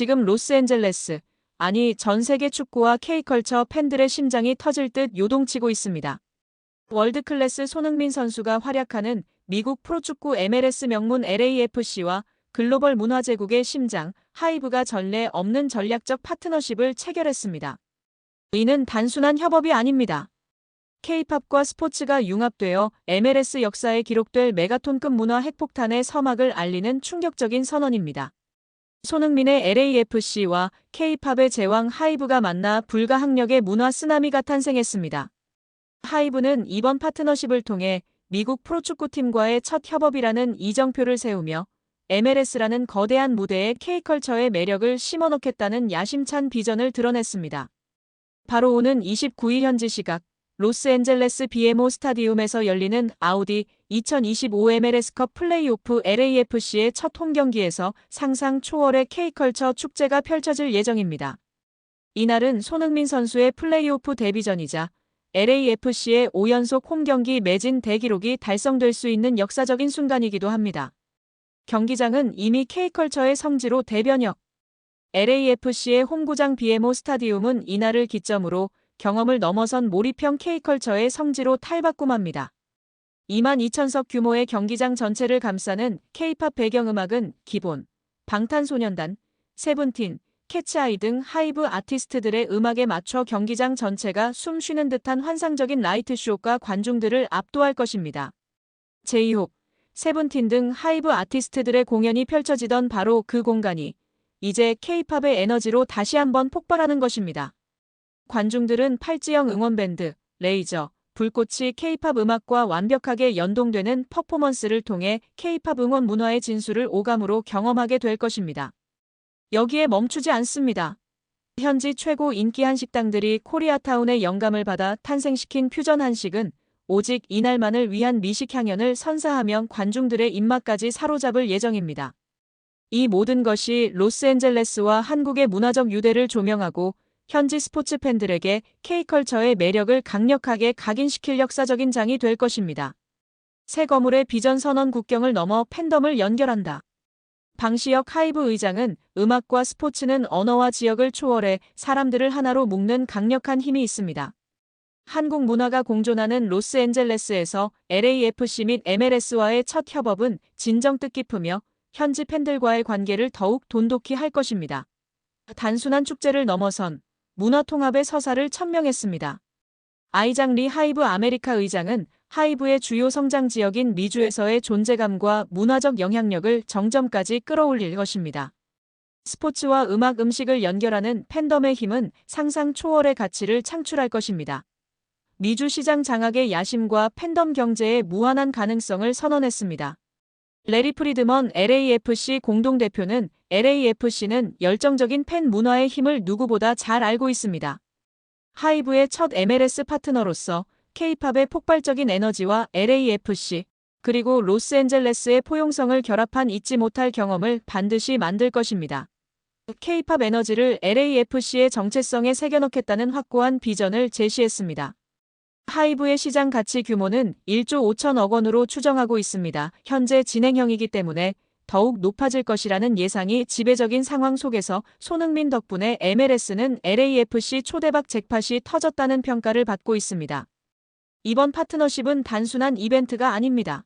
지금 로스앤젤레스, 아니 전 세계 축구와 K컬처 팬들의 심장이 터질 듯 요동치고 있습니다. 월드클래스 손흥민 선수가 활약하는 미국 프로축구 MLS 명문 LAFC와 글로벌 문화제국의 심장, 하이브가 전례 없는 전략적 파트너십을 체결했습니다. 이는 단순한 협업이 아닙니다. K-팝과 스포츠가 융합되어 MLS 역사에 기록될 메가톤급 문화 핵폭탄의 서막을 알리는 충격적인 선언입니다. 손흥민의 LAFC와 K-팝의 제왕 하이브가 만나 불가항력의 문화 쓰나미가 탄생했습니다. 하이브는 이번 파트너십을 통해 미국 프로축구팀과의 첫 협업이라는 이정표를 세우며 MLS라는 거대한 무대에 K컬처의 매력을 심어넣겠다는 야심찬 비전을 드러냈습니다. 바로 오는 29일 현지 시각 로스앤젤레스 BMO 스타디움에서 열리는 아우디 2025 MLS컵 플레이오프 LAFC의 첫 홈경기에서 상상 초월의 K컬처 축제가 펼쳐질 예정입니다. 이날은 손흥민 선수의 플레이오프 데뷔전이자 LAFC의 5연속 홈경기 매진 대기록이 달성될 수 있는 역사적인 순간이기도 합니다. 경기장은 이미 K컬처의 성지로 대변역. LAFC의 홈구장 BMO 스타디움은 이날을 기점으로 경험을 넘어선 몰입형 K컬처의 성지로 탈바꿈합니다. 22,000석 규모의 경기장 전체를 감싸는 K-팝 배경음악은 기본, 방탄소년단, 세븐틴, 캐츠아이 등 하이브 아티스트들의 음악에 맞춰 경기장 전체가 숨 쉬는 듯한 환상적인 라이트쇼가 관중들을 압도할 것입니다. 제이홉, 세븐틴 등 하이브 아티스트들의 공연이 펼쳐지던 바로 그 공간이 이제 K-팝의 에너지로 다시 한번 폭발하는 것입니다. 관중들은 팔찌형 응원밴드, 레이저, 불꽃이 K-팝 음악과 완벽하게 연동되는 퍼포먼스를 통해 K-팝 응원 문화의 진수를 오감으로 경험하게 될 것입니다. 여기에 멈추지 않습니다. 현지 최고 인기 한식당들이 코리아타운의 영감을 받아 탄생시킨 퓨전 한식은 오직 이날만을 위한 미식 향연을 선사하며 관중들의 입맛까지 사로잡을 예정입니다. 이 모든 것이 로스앤젤레스와 한국의 문화적 유대를 조명하고 현지 스포츠 팬들에게 K컬처의 매력을 강력하게 각인시킬 역사적인 장이 될 것입니다. 새 거물의 비전 선언 국경을 넘어 팬덤을 연결한다. 방시혁 하이브 의장은 음악과 스포츠는 언어와 지역을 초월해 사람들을 하나로 묶는 강력한 힘이 있습니다. 한국 문화가 공존하는 로스앤젤레스에서 LAFC 및 MLS와의 첫 협업은 진정 뜻깊으며 현지 팬들과의 관계를 더욱 돈독히 할 것입니다. 단순한 축제를 넘어선 문화 통합의 서사를 천명했습니다. 아이작 리 하이브 아메리카 의장은 하이브의 주요 성장 지역인 미주에서의 존재감과 문화적 영향력을 정점까지 끌어올릴 것입니다. 스포츠와 음악 음식을 연결하는 팬덤의 힘은 상상 초월의 가치를 창출할 것입니다. 미주 시장 장악의 야심과 팬덤 경제의 무한한 가능성을 선언했습니다. 레리 프리드먼 LAFC 공동대표는 LAFC는 열정적인 팬 문화의 힘을 누구보다 잘 알고 있습니다. 하이브의 첫 MLS 파트너로서 K-팝의 폭발적인 에너지와 LAFC, 그리고 로스앤젤레스의 포용성을 결합한 잊지 못할 경험을 반드시 만들 것입니다. K-팝 에너지를 LAFC의 정체성에 새겨넣겠다는 확고한 비전을 제시했습니다. 하이브의 시장 가치 규모는 1조 5천억 원으로 추정하고 있습니다. 현재 진행형이기 때문에 더욱 높아질 것이라는 예상이 지배적인 상황 속에서 손흥민 덕분에 MLS는 LAFC 초대박 잭팟이 터졌다는 평가를 받고 있습니다. 이번 파트너십은 단순한 이벤트가 아닙니다.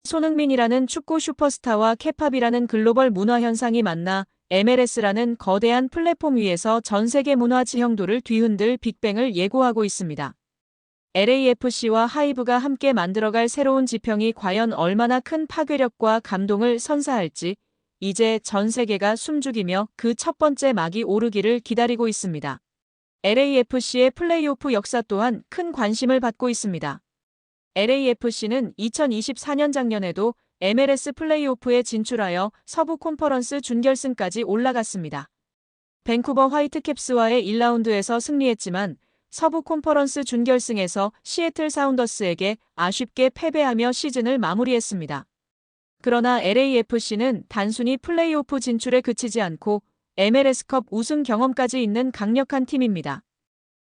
손흥민이라는 축구 슈퍼스타와 K-팝이라는 글로벌 문화 현상이 만나 MLS라는 거대한 플랫폼 위에서 전 세계 문화 지형도를 뒤흔들 빅뱅을 예고하고 있습니다. LAFC와 하이브가 함께 만들어갈 새로운 지평이 과연 얼마나 큰 파괴력과 감동을 선사할지 이제 전 세계가 숨죽이며 그 첫 번째 막이 오르기를 기다리고 있습니다. LAFC의 플레이오프 역사 또한 큰 관심을 받고 있습니다. LAFC는 2024년 작년에도 MLS 플레이오프에 진출하여 서부 컨퍼런스 준결승까지 올라갔습니다. 밴쿠버 화이트캡스와의 1라운드에서 승리했지만 서부 컨퍼런스 준결승에서 시애틀 사운더스에게 아쉽게 패배하며 시즌을 마무리했습니다. 그러나 LAFC는 단순히 플레이오프 진출에 그치지 않고 MLS컵 우승 경험까지 있는 강력한 팀입니다.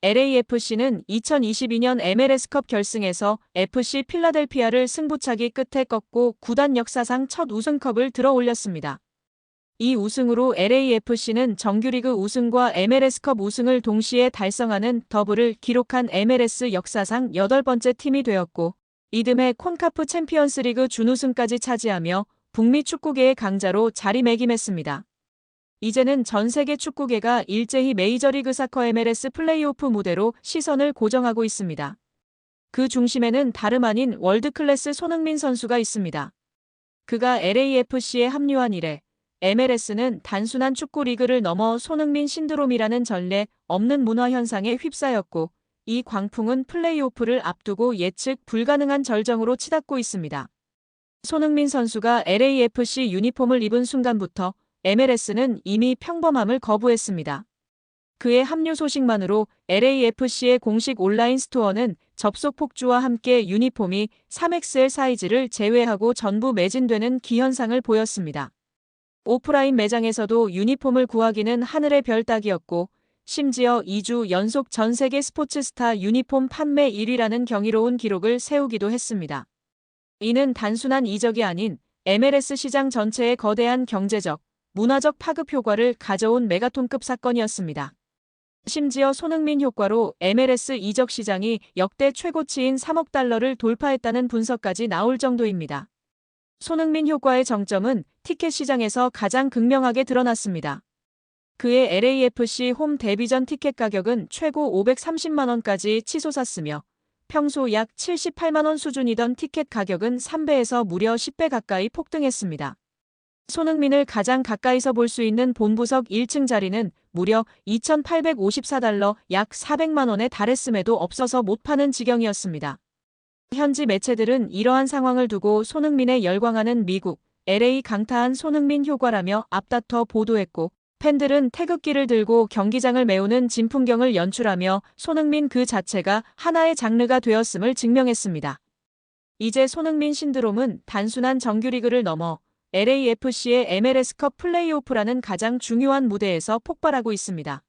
LAFC는 2022년 MLS컵 결승에서 FC 필라델피아를 승부차기 끝에 꺾고 구단 역사상 첫 우승컵을 들어 올렸습니다. 이 우승으로 LAFC는 정규리그 우승과 MLS컵 우승을 동시에 달성하는 더블을 기록한 MLS 역사상 8번째 팀이 되었고 이듬해 콘카프 챔피언스리그 준우승까지 차지하며 북미 축구계의 강자로 자리매김했습니다. 이제는 전 세계 축구계가 일제히 메이저리그 사커 MLS 플레이오프 무대로 시선을 고정하고 있습니다. 그 중심에는 다름 아닌 월드클래스 손흥민 선수가 있습니다. 그가 LAFC에 합류한 이래 MLS는 단순한 축구 리그를 넘어 손흥민 신드롬이라는 전례 없는 문화 현상에 휩싸였고 이 광풍은 플레이오프를 앞두고 예측 불가능한 절정으로 치닫고 있습니다. 손흥민 선수가 LAFC 유니폼을 입은 순간부터 MLS는 이미 평범함을 거부했습니다. 그의 합류 소식만으로 LAFC의 공식 온라인 스토어는 접속 폭주와 함께 유니폼이 3XL 사이즈를 제외하고 전부 매진되는 기현상을 보였습니다. 오프라인 매장에서도 유니폼을 구하기는 하늘의 별 따기였고 심지어 2주 연속 전 세계 스포츠 스타 유니폼 판매 1위라는 경이로운 기록을 세우기도 했습니다. 이는 단순한 이적이 아닌 MLS 시장 전체의 거대한 경제적, 문화적 파급 효과를 가져온 메가톤급 사건이었습니다. 심지어 손흥민 효과로 MLS 이적 시장이 역대 최고치인 3억 달러를 돌파했다는 분석까지 나올 정도입니다. 손흥민 효과의 정점은 티켓 시장에서 가장 극명하게 드러났습니다. 그의 LAFC 홈 데뷔전 티켓 가격은 최고 530만 원까지 치솟았으며 평소 약 78만 원 수준이던 티켓 가격은 3배에서 무려 10배 가까이 폭등했습니다. 손흥민을 가장 가까이서 볼 수 있는 본부석 1층 자리는 무려 2,854달러 약 400만 원에 달했음에도 없어서 못 파는 지경이었습니다. 현지 매체들은 이러한 상황을 두고 손흥민에 열광하는 미국, LA 강타한 손흥민 효과라며 앞다퉈 보도했고 팬들은 태극기를 들고 경기장을 메우는 진풍경을 연출하며 손흥민 그 자체가 하나의 장르가 되었음을 증명했습니다. 이제 손흥민 신드롬은 단순한 정규리그를 넘어 LAFC의 MLS컵 플레이오프라는 가장 중요한 무대에서 폭발하고 있습니다.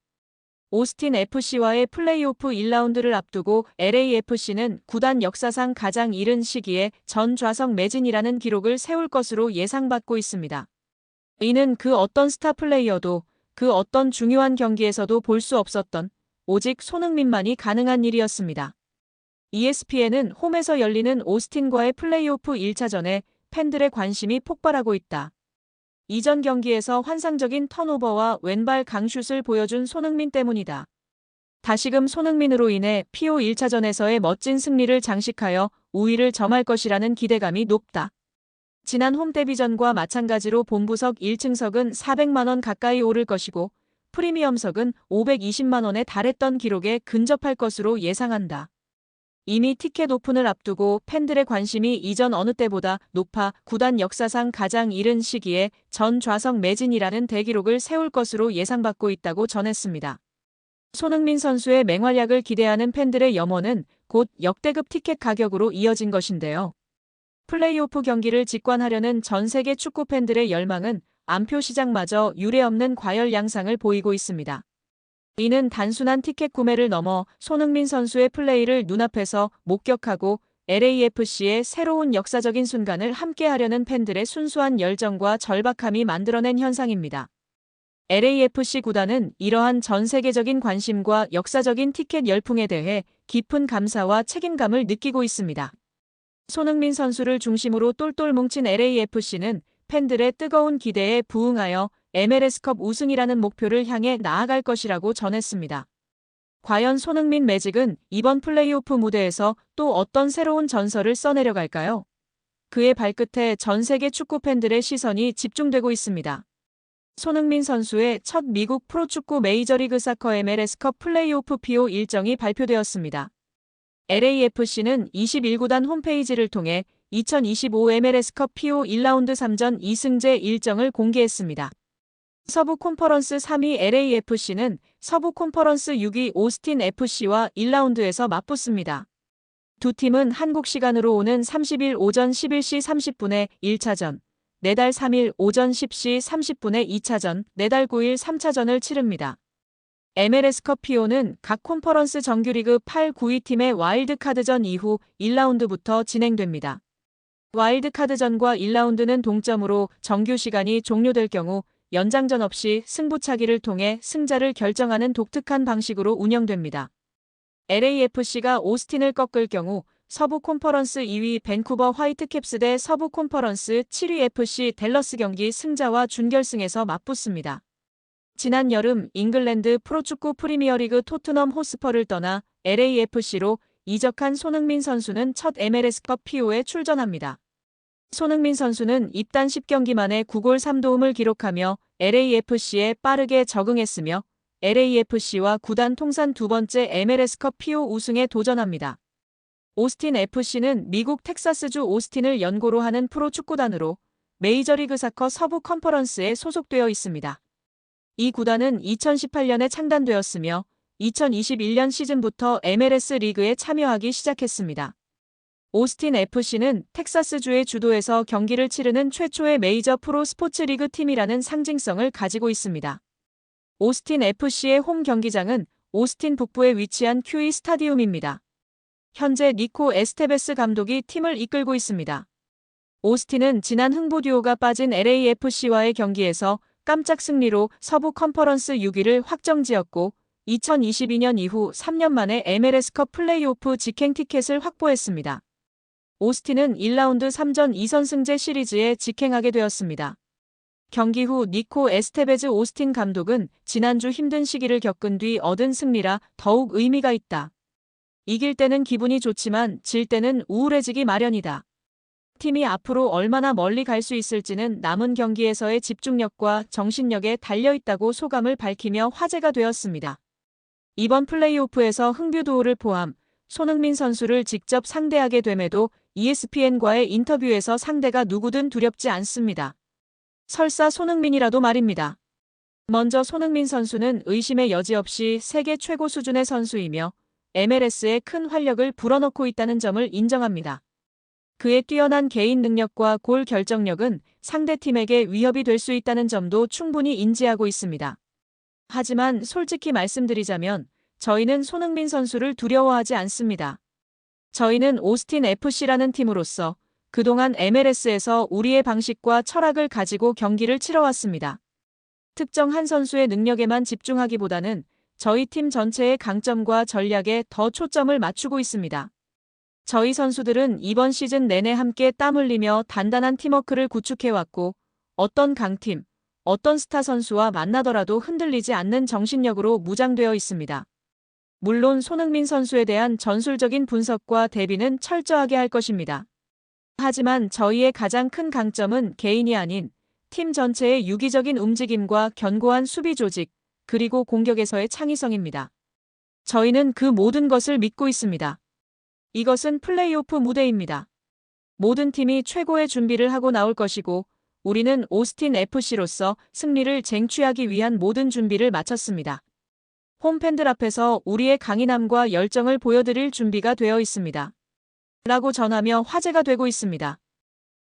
오스틴 FC와의 플레이오프 1라운드를 앞두고 LAFC는 구단 역사상 가장 이른 시기에 전 좌석 매진이라는 기록을 세울 것으로 예상받고 있습니다. 이는 그 어떤 스타 플레이어도 그 어떤 중요한 경기에서도 볼 수 없었던 오직 손흥민만이 가능한 일이었습니다. ESPN은 홈에서 열리는 오스틴과의 플레이오프 1차전에 팬들의 관심이 폭발하고 있다. 이전 경기에서 환상적인 턴오버와 왼발 강슛을 보여준 손흥민 때문이다. 다시금 손흥민으로 인해 PO 1차전에서의 멋진 승리를 장식하여 우위를 점할 것이라는 기대감이 높다. 지난 홈 데뷔전과 마찬가지로 본부석 1층석은 400만 원 가까이 오를 것이고 프리미엄석은 520만 원에 달했던 기록에 근접할 것으로 예상한다. 이미 티켓 오픈을 앞두고 팬들의 관심이 이전 어느 때보다 높아 구단 역사상 가장 이른 시기에 전 좌석 매진이라는 대기록을 세울 것으로 예상받고 있다고 전했습니다. 손흥민 선수의 맹활약을 기대하는 팬들의 염원은 곧 역대급 티켓 가격으로 이어진 것인데요. 플레이오프 경기를 직관하려는 전 세계 축구 팬들의 열망은 안표 시장마저 유례없는 과열 양상을 보이고 있습니다. 이는 단순한 티켓 구매를 넘어 손흥민 선수의 플레이를 눈앞에서 목격하고 LAFC의 새로운 역사적인 순간을 함께하려는 팬들의 순수한 열정과 절박함이 만들어낸 현상입니다. LAFC 구단은 이러한 전 세계적인 관심과 역사적인 티켓 열풍에 대해 깊은 감사와 책임감을 느끼고 있습니다. 손흥민 선수를 중심으로 똘똘 뭉친 LAFC는 팬들의 뜨거운 기대에 부응하여 MLS컵 우승이라는 목표를 향해 나아갈 것이라고 전했습니다. 과연 손흥민 매직은 이번 플레이오프 무대에서 또 어떤 새로운 전설을 써내려갈까요? 그의 발끝에 전 세계 축구 팬들의 시선이 집중되고 있습니다. 손흥민 선수의 첫 미국 프로축구 메이저리그 사커 MLS컵 플레이오프 PO 일정이 발표되었습니다. LAFC는 21구단 홈페이지를 통해 2025 MLS컵 PO 1라운드 3전 2승제 일정을 공개했습니다. 서부 콘퍼런스 3위 LAFC는 서부 콘퍼런스 6위 오스틴 FC와 1라운드에서 맞붙습니다. 두 팀은 한국 시간으로 오는 30일 오전 11시 30분에 1차전, 내달 3일 오전 10시 30분에 2차전, 내달 9일 3차전을 치릅니다. MLS컵 PO는 각 콘퍼런스 정규리그 8, 9위 팀의 와일드카드전 이후 1라운드부터 진행됩니다. 와일드카드전과 1라운드는 동점으로 정규 시간이 종료될 경우 연장전 없이 승부차기를 통해 승자를 결정하는 독특한 방식으로 운영됩니다. LAFC가 오스틴을 꺾을 경우 서부 콘퍼런스 2위 밴쿠버 화이트캡스 대 서부 콘퍼런스 7위 FC 댈러스 경기 승자와 준결승에서 맞붙습니다. 지난 여름 잉글랜드 프로축구 프리미어리그 토트넘 호스퍼를 떠나 LAFC로 이적한 손흥민 선수는 첫 MLS컵 PO에 출전합니다. 손흥민 선수는 입단 10경기 만에 9골 3도움을 기록하며 LAFC에 빠르게 적응했으며 LAFC와 구단 통산 두 번째 MLS컵 PO 우승에 도전합니다. 오스틴 FC는 미국 텍사스주 오스틴을 연고로 하는 프로축구단으로 메이저리그 사커 서부 컨퍼런스에 소속되어 있습니다. 이 구단은 2018년에 창단되었으며 2021년 시즌부터 MLS 리그에 참여하기 시작했습니다. 오스틴 FC는 텍사스주의 주도에서 경기를 치르는 최초의 메이저 프로 스포츠 리그 팀이라는 상징성을 가지고 있습니다. 오스틴 FC의 홈 경기장은 오스틴 북부에 위치한 큐이 스타디움입니다. 현재 니코 에스테베스 감독이 팀을 이끌고 있습니다. 오스틴은 지난 흥부 듀오가 빠진 LAFC와의 경기에서 깜짝 승리로 서부 컨퍼런스 6위를 확정지었고 2022년 이후 3년 만에 MLS컵 플레이오프 직행 티켓을 확보했습니다. 오스틴은 1라운드 3전 2선승제 시리즈에 직행하게 되었습니다. 경기 후 니코 에스테베즈 오스틴 감독은 지난주 힘든 시기를 겪은 뒤 얻은 승리라 더욱 의미가 있다. 이길 때는 기분이 좋지만 질 때는 우울해지기 마련이다. 팀이 앞으로 얼마나 멀리 갈 수 있을지는 남은 경기에서의 집중력과 정신력에 달려있다고 소감을 밝히며 화제가 되었습니다. 이번 플레이오프에서 흥뷰두오를 포함 손흥민 선수를 직접 상대하게 됨에도 ESPN과의 인터뷰에서 상대가 누구든 두렵지 않습니다. 설사 손흥민이라도 말입니다. 먼저 손흥민 선수는 의심의 여지 없이 세계 최고 수준의 선수이며 MLS에 큰 활력을 불어넣고 있다는 점을 인정합니다. 그의 뛰어난 개인 능력과 골 결정력은 상대팀에게 위협이 될 수 있다는 점도 충분히 인지하고 있습니다. 하지만 솔직히 말씀드리자면 저희는 손흥민 선수를 두려워하지 않습니다. 저희는 오스틴 FC라는 팀으로서 그동안 MLS에서 우리의 방식과 철학을 가지고 경기를 치러왔습니다. 특정 한 선수의 능력에만 집중하기보다는 저희 팀 전체의 강점과 전략에 더 초점을 맞추고 있습니다. 저희 선수들은 이번 시즌 내내 함께 땀 흘리며 단단한 팀워크를 구축해왔고 어떤 강팀, 어떤 스타 선수와 만나더라도 흔들리지 않는 정신력으로 무장되어 있습니다. 물론 손흥민 선수에 대한 전술적인 분석과 대비는 철저하게 할 것입니다. 하지만 저희의 가장 큰 강점은 개인이 아닌 팀 전체의 유기적인 움직임과 견고한 수비 조직, 그리고 공격에서의 창의성입니다. 저희는 그 모든 것을 믿고 있습니다. 이것은 플레이오프 무대입니다. 모든 팀이 최고의 준비를 하고 나올 것이고 우리는 오스틴 FC로서 승리를 쟁취하기 위한 모든 준비를 마쳤습니다. 홈팬들 앞에서 우리의 강인함과 열정을 보여드릴 준비가 되어 있습니다. 라고 전하며 화제가 되고 있습니다.